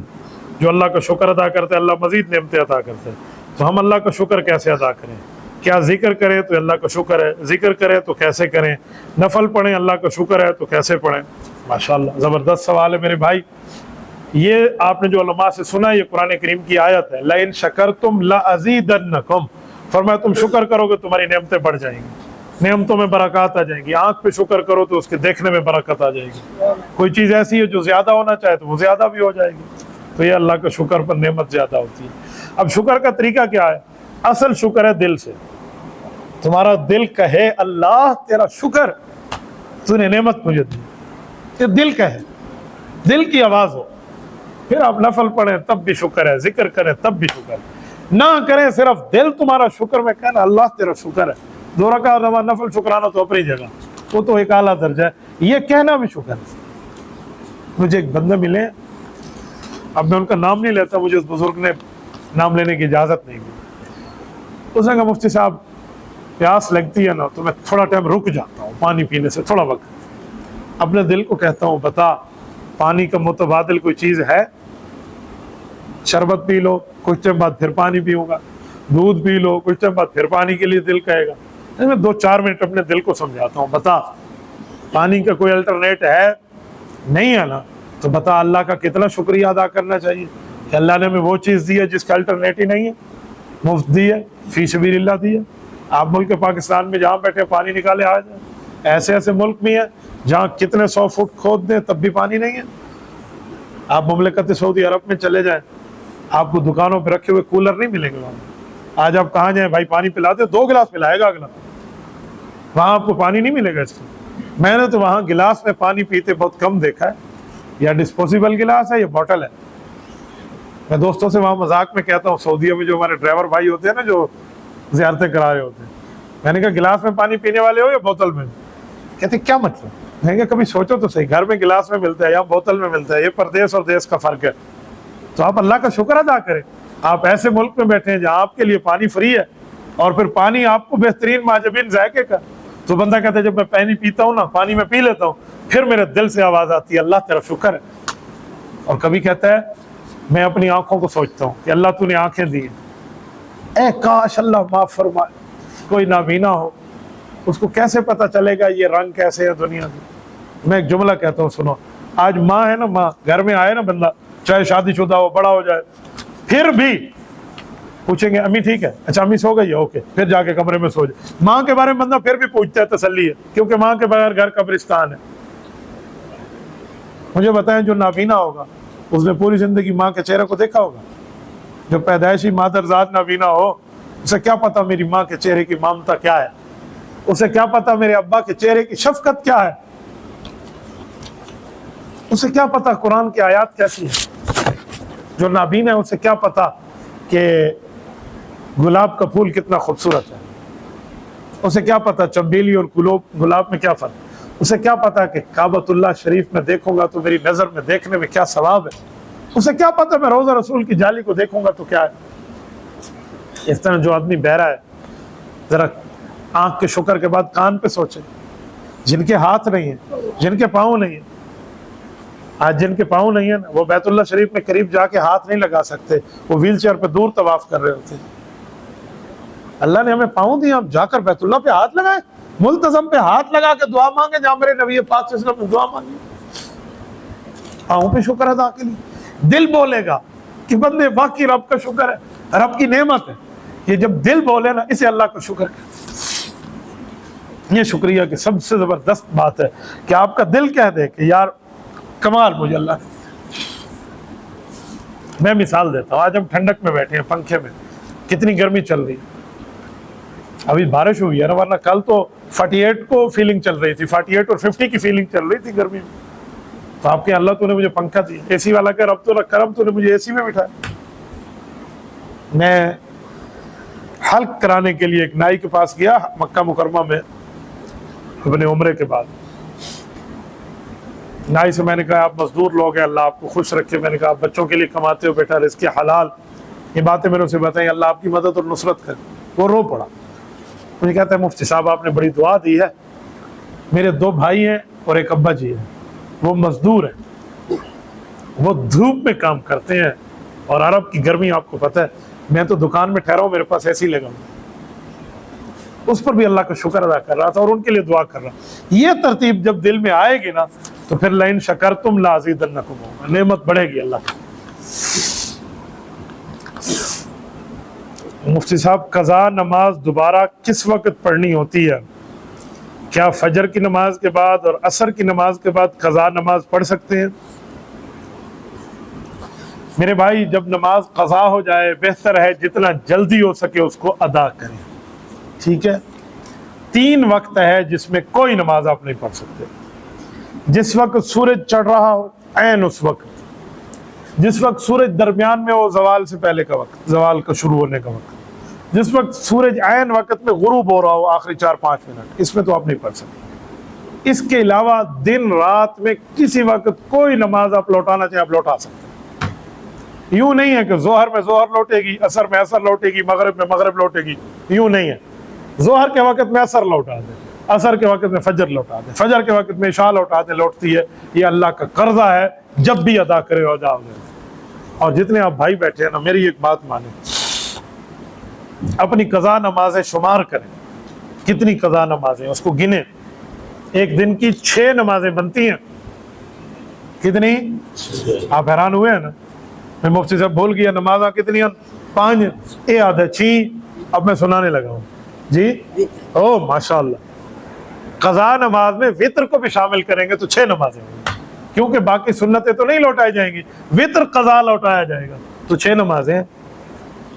جو اللہ کا شکر ادا کرتے ہیں اللہ مزید نعمتیں عطا کرتے ہیں، تو ہم اللہ کا شکر کیسے ادا کریں؟ کیا ذکر کریں تو اللہ کا شکر ہے، ذکر کریں تو کیسے کریں، نفل پڑھیں اللہ کا شکر ہے تو کیسے پڑھیں؟ ماشاءاللہ زبردست سوال ہے میرے بھائی۔ یہ آپ نے جو علماء سے سنا، یہ قرآن کریم کی آیت ہے، لَإِن شَكَرْتُمْ لَأَزِيدَنَّكُمْ، فرمایا تم شکر کرو گے تمہاری نعمتیں بڑھ جائیں گی، نعمتوں میں برکات آ جائیں گی، آنکھ پہ شکر کرو تو اس کے دیکھنے میں برکت آ جائے گی، کوئی چیز ایسی ہے جو زیادہ ہونا چاہے تو وہ زیادہ بھی ہو جائے گی، تو یہ اللہ کا شکر پر نعمت زیادہ ہوتی ہے۔ اب شکر کا طریقہ کیا ہے؟ اصل شکر ہے دل سے، تمہارا دل کہے اللہ تیرا شکر، تو نے نعمت مجھے دی، یہ دل کہے، دل کی آواز ہو، پھر آپ نفل پڑھیں تب بھی شکر ہے، ذکر کریں تب بھی شکر ہے، نہ کریں صرف دل تمہارا شکر میں کہنا اللہ تیرا شکر ہے، 2 رکعت نماز نفل شکرانہ تو اپنی جگہ، وہ تو ایک اعلیٰ درجہ ہے، یہ کہنا بھی شکر ہے۔ مجھے ایک بندے ملے، اب میں ان کا نام نہیں لیتا، مجھے اس بزرگ نے نام لینے کی اجازت نہیں دی، اس نے کہا مفتی صاحب پیاس لگتی ہے نا تو میں تھوڑا ٹائم رک جاتا ہوں پانی پینے سے، تھوڑا وقت، اپنے دل کو کہتا ہوں بتا پانی کا متبادل کوئی چیز ہے؟ شربت پی لو، کچھ ٹائم بعد پھر پانی پیوں گا، دودھ پی لو، کچھ ٹائم بعد پھر پانی کے لیے دل کہے گا، میں 2-4 منٹ اپنے دل کو سمجھاتا ہوں، بتا پانی کا کوئی الٹرنیٹ ہے؟ نہیں ہے نا، تو بتا اللہ کا کتنا شکریہ ادا کرنا چاہیے کہ اللہ نے ہمیں وہ چیز دی ہے جس کا الٹرنیٹ ہی نہیں ہے، مفت دی ہے، فی سبیل اللہ دی ہے۔ آپ ملک پاکستان میں جہاں بیٹھے پانی نکالے آ جائیں، ایسے ایسے ملک میں ہے جہاں کتنے 100 فٹ کھود دیں تب بھی پانی نہیں ہے۔ آپ مملکت سعودی عرب میں چلے جائیں، آپ کو دکانوں پہ رکھے ہوئے کولر نہیں ملیں گے وہاں، آج آپ کہاں جائیں بھائی پانی پلا دیں، 2 گلاس پلائے گا اگلا، وہاں آپ کو پانی نہیں ملے گا اس کو۔ میں نے تو وہاں گلاس میں پانی پیتے بہت کم دیکھا ہے، یا ڈسپوزیبل گلاس ہے یا بوٹل ہے۔ میں دوستوں سے وہاں مذاق میں کہتا ہوں، سعودیہ میں جو ہمارے ڈرائیور بھائی ہوتے ہیں نا جو زیارتیں کرا رہے ہوتے ہیں، میں نے کہا گلاس میں پانی پینے والے ہو یا بوتل میں؟ کہتے کیا مطلب؟ میں نے کہا کبھی سوچو تو صحیح، گھر میں گلاس میں ملتا ہے یا بوتل میں ملتا ہے، یہ پردیس اور دیس کا فرق ہے۔ تو آپ اللہ کا شکر ادا کریں، آپ ایسے ملک میں بیٹھے ہیں جہاں آپ کے لیے پانی فری ہے، اور پھر پانی آپ کو بہترین ماجبین ذائقے کا، تو بندہ کہتا ہے جب میں پانی پیتا ہوں نا، پانی میں پی لیتا ہوں، پھر میرے دل سے آواز آتی ہے اللہ تیرا شکر ہے۔ اور کبھی کہتا ہے میں اپنی آنکھوں کو سوچتا ہوں کہ اللہ تو نے آنکھیں دی ہیں، اے کاش اللہ معاف فرمائے کوئی نابینا ہو، اس کو کیسے پتہ چلے گا یہ رنگ کیسے ہے دنیا میں؟ میں ایک جملہ کہتا ہوں سنو، آج ماں ہے نا، ماں گھر میں آئے نا بندہ، چاہے شادی شدہ ہو، بڑا ہو جائے، پھر بھی پوچھیں گے امی ٹھیک ہے، اچھا امی سو گئی ہے، اوکے، پھر جا کے کمرے میں سو جائے۔ ماں کے بارے میں بندہ پھر بھی پوچھتا ہے، تسلی ہے، کیونکہ ماں کے بغیر گھر قبرستان ہے۔ مجھے بتائیں جو نابینا ہوگا اس نے پوری زندگی ماں کے چہرے کو دیکھا ہوگا؟ جو پیدائشی مادر ذات نابینا ہو، اسے کیا پتا میری ماں کے چہرے کی ممتا کیا ہے، اسے کیا پتا میرے ابا کے چہرے کی شفقت کیا ہے، اسے کیا پتا قرآن کی آیات کیسی ہے؟ جو نابینا ہے اسے کیا پتا کہ گلاب کا پھول کتنا خوبصورت ہے، اسے کیا پتا چنبیلی اور گلاب میں کیا فرق، اسے کیا پتا کہ کعبۃ اللہ شریف میں دیکھوں گا تو میری نظر میں دیکھنے میں کیا ثواب ہے، اسے کیا پتا میں روضہ رسول کی جالی کو دیکھوں گا تو کیا ہے۔ اس طرح جو آدمی بہرا ہے، ذرا آنکھ کے شکر کے بعد کان پہ سوچے، جن کے ہاتھ نہیں ہیں، جن کے پاؤں نہیں ہیں، آج جن کے پاؤں نہیں ہیں وہ بیت اللہ شریف میں قریب جا کے ہاتھ نہیں لگا سکتے، وہ ویل چیئر پہ دور طواف کر رہے ہوتے ہیں۔ اللہ نے ہمیں پاؤں دیا، ہم جا کر بیت اللہ پہ ہاتھ لگائیں، ملتزم پہ ہاتھ لگا کے دعا مانگے جہاں میرے نبی پاک صلی اللہ علیہ وسلم نے دعا مانگی۔ پاؤں پہ شکر ادا کے لیے دل بولے گا کہ بندے واقعی رب کا شکر ہے، رب کی نعمت ہے، یہ جب دل بولے نا اسے اللہ کا شکر ہے۔ یہ شکریہ کی سب سے زبردست بات ہے کہ آپ کا دل کہہ دے کہ یار کمال مجھے اللہ نے۔ میں مثال دیتا ہوں، آج ہم ٹھنڈک میں بیٹھے ہیں پنکھے میں، کتنی گرمی چل رہی ہے، ابھی بارش ہوئی ہے نا، ورنہ کل تو 48 کو فیلنگ چل رہی تھی، 48 اور 50 کی فیلنگ چل رہی تھی گرمی میں۔ تو آپ کے اللہ تو نے مجھے پنکھا دیا، اے سی والا کہ رب تو کرم تو نے مجھے اے سی میں بٹھایا۔ میں حلق کرانے کے لیے ایک نائی کے پاس گیا مکہ مکرمہ میں اپنے عمرے کے بعد، نائی سے میں نے کہا آپ مزدور لوگ ہیں، اللہ آپ کو خوش رکھے، میں نے کہا آپ بچوں کے لیے کماتے ہو بیٹا، رزق حلال، یہ باتیں میں نے اسے بتائیں، اللہ آپ کی مدد اور نصرت کرے۔ وہ رو پڑا، مجھے کہتا ہے مفتی صاحب آپ نے بڑی دعا دی ہے، میرے 2 بھائی ہیں اور ایک ابا جی ہیں، وہ مزدور ہیں، وہ دھوپ میں کام کرتے ہیں، اور عرب کی گرمی آپ کو پتہ ہے، میں تو دکان میں ٹھہرا ہوں، میرے پاس ایسی لگا ہوں، اس پر بھی اللہ کا شکر ادا کر رہا تھا اور ان کے لیے دعا کر رہا۔ یہ ترتیب جب دل میں آئے گی نا تو پھر لئن شکرتم لازیدنکم ہوگا، نعمت بڑھے گی اللہ کی۔ مفتی صاحب قضا نماز دوبارہ کس وقت پڑھنی ہوتی ہے؟ کیا فجر کی نماز کے بعد اور عصر کی نماز کے بعد قضا نماز پڑھ سکتے ہیں؟ میرے بھائی جب نماز قضا ہو جائے بہتر ہے جتنا جلدی ہو سکے اس کو ادا کریں، ٹھیک ہے؟ 3 وقت ہے جس میں کوئی نماز آپ نہیں پڑھ سکتے، جس وقت سورج چڑھ رہا ہو عین اس وقت، جس وقت سورج درمیان میں ہو زوال سے پہلے کا وقت، زوال کا شروع ہونے کا وقت، جس وقت سورج عین وقت میں غروب ہو رہا ہو آخری 4-5 منٹ، اس میں تو آپ نہیں پڑھ سکتے۔ اس کے علاوہ دن رات میں کسی وقت کوئی نماز آپ لوٹانا چاہیں آپ لوٹا سکتے ہیں۔ یوں نہیں ہے کہ ظہر میں ظہر لوٹے گی، عصر میں عصر لوٹے گی، مغرب میں مغرب لوٹے گی، یوں نہیں ہے۔ ظہر کے وقت میں عصر لوٹا دے، عصر کے وقت میں فجر لوٹا دے، فجر کے وقت میں عشاء لوٹا دے، لوٹتی ہے۔ یہ اللہ کا قرضہ ہے، جب بھی ادا کرے ہو جاؤ گے۔ اور جتنے آپ بھائی بیٹھے ہیں نا، میری ایک بات مانیں، اپنی قضا نمازیں شمار کریں، کتنی قضا نمازیں اس کو گنیں۔ ایک دن کی 6 نمازیں بنتی ہیں، کتنی؟ آپ حیران ہوئے ہیں نا، میں مفتی صاحب بھول گیا نمازاں کتنی ہیں؟ 5، اے آدھا 6، اب میں سنانے لگا ہوں جی۔ او ماشاءاللہ، قضا نماز میں وطر کو بھی شامل کریں گے تو 6 نمازیں ہوں گی، کیونکہ باقی سنتیں تو نہیں لوٹائی جائیں گی، وطر قضا لوٹایا جائے گا، تو 6 نمازیں ہیں۔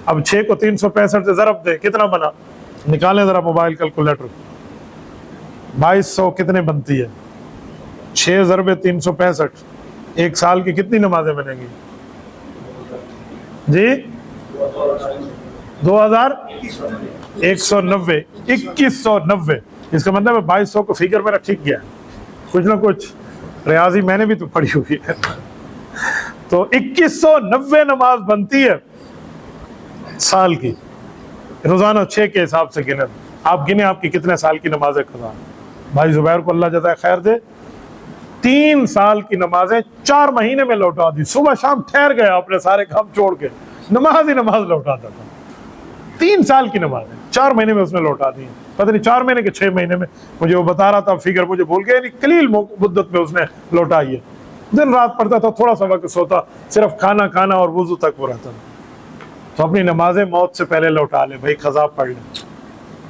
اب 6 کو 365 سے ضرب دیں، کتنا بنا؟ نکالیں ذرا موبائل کیلکولیٹر، 2200 کتنے بنتی ہے؟ 6 ضرب 365، ایک سال کی کتنی نمازیں بنیں گی جی؟ 2190، 2190۔ اس کا مطلب ہے 2200 کو فگر میرا ٹھیک گیا، کچھ نہ کچھ ریاضی میں نے بھی تو پڑھی ہوئی ہے۔ تو 2190 نماز بنتی ہے سال کی، روزانہ 6 کے حساب سے گنے، آپ گنے آپ کی کتنے سال کی نمازیں قضا۔ بھائی زبیر کو اللہ جزائے خیر دے، 3 سال کی نمازیں 4 مہینے میں لوٹا دی، صبح شام ٹھہر گئے، آپ نے سارے کام چھوڑ کے نماز ہی نماز لوٹاتا تھا۔ 3 سال کی نمازیں 4 مہینے میں اس نے لوٹا دی ہیں، پتہ نہیں 4 مہینے کے 6 مہینے میں، مجھے وہ بتا رہا تھا، فگر مجھے بھول گیا، یعنی قلیل مدت میں اس نے لوٹائی ہے۔ دن رات پڑھتا تھا، تھوڑا سا وقت سوتا، صرف کھانا اور وضو تک وہ رہتا تھا۔ تو اپنی نمازیں موت سے پہلے لوٹا لے بھائی، قضا پڑھ لے،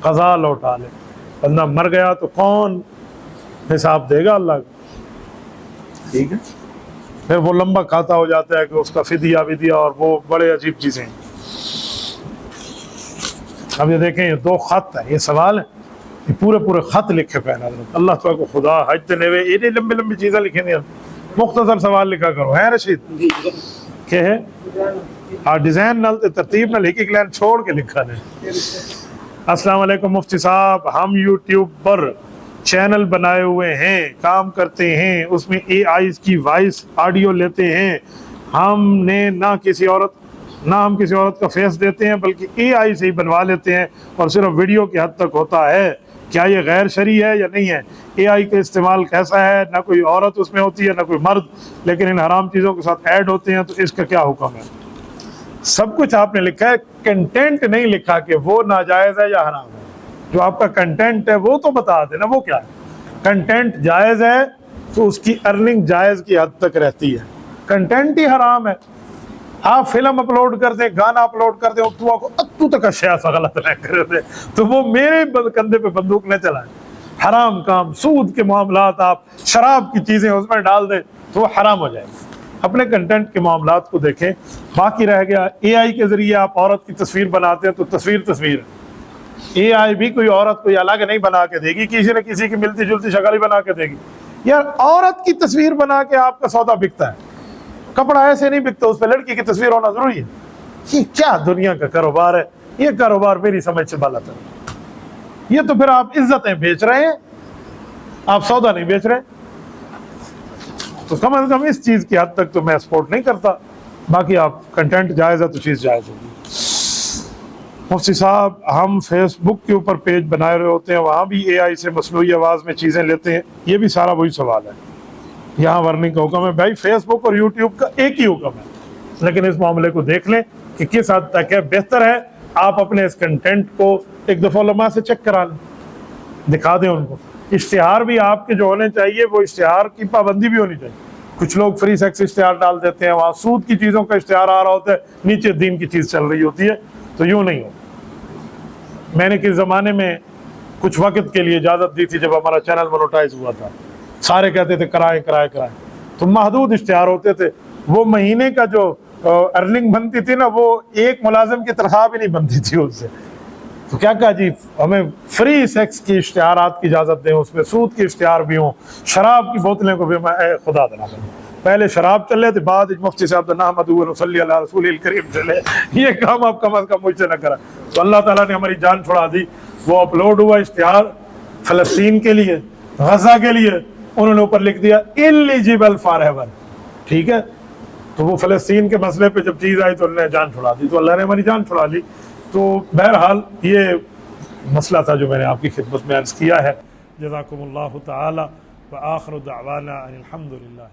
قضا لوٹا لے۔ بندہ مر گیا تو کون حساب دے گا؟ اللہ کا، ٹھیک ہے۔ پھر وہ لمبا کھاتا ہو جاتا ہے کہ اس کا فدیہ ودیہ اور وہ بڑے عجیب چیزیں ہیں۔ اب یہ دیکھیں، یہ 2 خط ہیں، یہ سوال ہے، یہ پورے خط لکھے پہ حضرت اللہ تعالیٰ کو خدا حج دینے ہوئے، یہ لمبی چیزیں لکھیں نہیں، مختصر سوال لکھا کرو، ہے رشید کہ ہے ڈیزائن نال ترتیب نال ایک لائن چھوڑ کے لکھا ہے۔ السلام علیکم مفتی صاحب، ہم یوٹیوب پر چینل بنائے ہوئے ہیں، کام کرتے ہیں، اس میں اے آئیز کی وائس آڈیو لیتے ہیں، ہم ہم کسی عورت کا فیس دیتے ہیں بلکہ اے آئی سے ہی بنوا لیتے ہیں اور صرف ویڈیو کی حد تک ہوتا ہے، کیا یہ غیر شرعی ہے یا نہیں ہے؟ اے آئی کا استعمال کیسا ہے؟ نہ کوئی عورت اس میں ہوتی ہے نہ کوئی مرد، لیکن ان حرام چیزوں کے ساتھ ایڈ ہوتے ہیں، تو اس کا کیا حکم ہے؟ سب کچھ آپ نے لکھا ہے، کنٹینٹ نہیں لکھا کہ وہ ناجائز ہے یا حرام ہے۔ جو آپ کا کنٹینٹ ہے وہ تو بتا دینا وہ کیا ہے۔ کنٹینٹ جائز ہے تو اس کی ارننگ جائز کی حد تک رہتی ہے، کنٹینٹ ہی حرام ہے۔ آپ فلم اپلوڈ کر دیں، گانا اپلوڈ کر دیں، تو تک اشیاء سا غلط نہ کر دیں، تو وہ میرے کندھے پہ بندوق نہ چلائیں۔ حرام کام، سود کے معاملات، آپ شراب کی چیزیں اس میں ڈال دیں تو وہ حرام ہو جائے گا۔ اپنے کنٹینٹ کے معاملات کو دیکھیں۔ باقی رہ گیا اے آئی کے ذریعے آپ عورت کی تصویر بناتے ہیں تو تصویر ہے، اے آئی بھی کوئی عورت کوئی الگ نہیں بنا کے دے گی، کسی نہ کسی کی ملتی جلتی شکل ہی بنا کے دے گی۔ یار عورت کی تصویر بنا کے آپ کا سودا بکتا ہے، کپڑا ایسے نہیں بکتا، اس پہ لڑکی کی تصویر ہونا ضروری ہے۔ یہ کیا دنیا کا کاروبار ہے؟ یہ کاروبار میری سمجھ سے غلط ہے۔ یہ تو پھر آپ عزتیں بیچ رہے ہیں، آپ سودا نہیں بیچ رہے۔ تو کم از کم اس چیز کی حد تک تو میں سپورٹ نہیں کرتا۔ باقی آپ کنٹینٹ جائز ہے تو چیز جائز ہوگی۔ مفتی صاحب، ہم فیس بک کے اوپر پیج بنائے رہے ہوتے ہیں، وہاں بھی اے آئی سے مصنوعی آواز میں چیزیں لیتے ہیں، یہ بھی سارا وہی سوال ہے۔ یہاں ورننگ کا حکم ہے بھائی، فیس بک اور یوٹیوب کا ایک ہی حکم ہے، لیکن اس معاملے کو دیکھ لیں کہ کس حد تک ہے۔ بہتر ہے آپ اپنے اس کنٹینٹ کو ایک دفعہ علماء سے چیک کرا لیں، دکھا دیں ان کو۔ اشتہار بھی آپ کے جو ہونے چاہیے وہ اشتہار کی پابندی بھی ہونی چاہیے۔ کچھ لوگ فری سیکس اشتہار ڈال دیتے ہیں، وہاں سود کی چیزوں کا اشتہار آ رہا ہوتا ہے، نیچے دین کی چیز چل رہی ہوتی ہے، تو یوں نہیں ہو۔ میں نے کس زمانے میں کچھ وقت کے لیے اجازت دی تھی جب ہمارا چینل مونوٹائز ہوا تھا، سارے کہتے تھے کرائے، تو محدود اشتہار ہوتے تھے، وہ مہینے کا جو ارننگ بنتی تھی نا، وہ ایک ملازم کی تنخواہ بھی نہیں بنتی تھی اس سے۔ تو کیا کہا جی، ہمیں فری سیکس کی اشتہارات کی اجازت دیں، اس میں سود کے اشتہار بھی ہوں، شراب کی بوتلیں کو بھی میں خدا دنا کروں۔ پہلے شراب چلے تھے، بعد مفتی صاحب نحمدہ و نصلی علی رسول الکریم چلے، یہ کام آپ کم از کم مجھ سے نہ کرا۔ تو اللہ تعالیٰ نے ہماری جان چھڑا دی۔ وہ اپلوڈ ہوا اشتہار فلسطین کے لیے، غزہ کے لیے، انہوں نے اوپر لکھ دیا ایلیجیبل فار ہیون، ٹھیک ہے۔ تو وہ فلسطین کے مسئلے پہ جب چیز آئی تو انہوں نے جان چھڑا دی، تو اللہ نے ہماری جان چھڑا لی۔ تو بہرحال یہ مسئلہ تھا جو میں نے آپ کی خدمت میں عرض کیا ہے۔ جزاکم اللہ تعالی، وآخر دعوانا ان الحمد للہ۔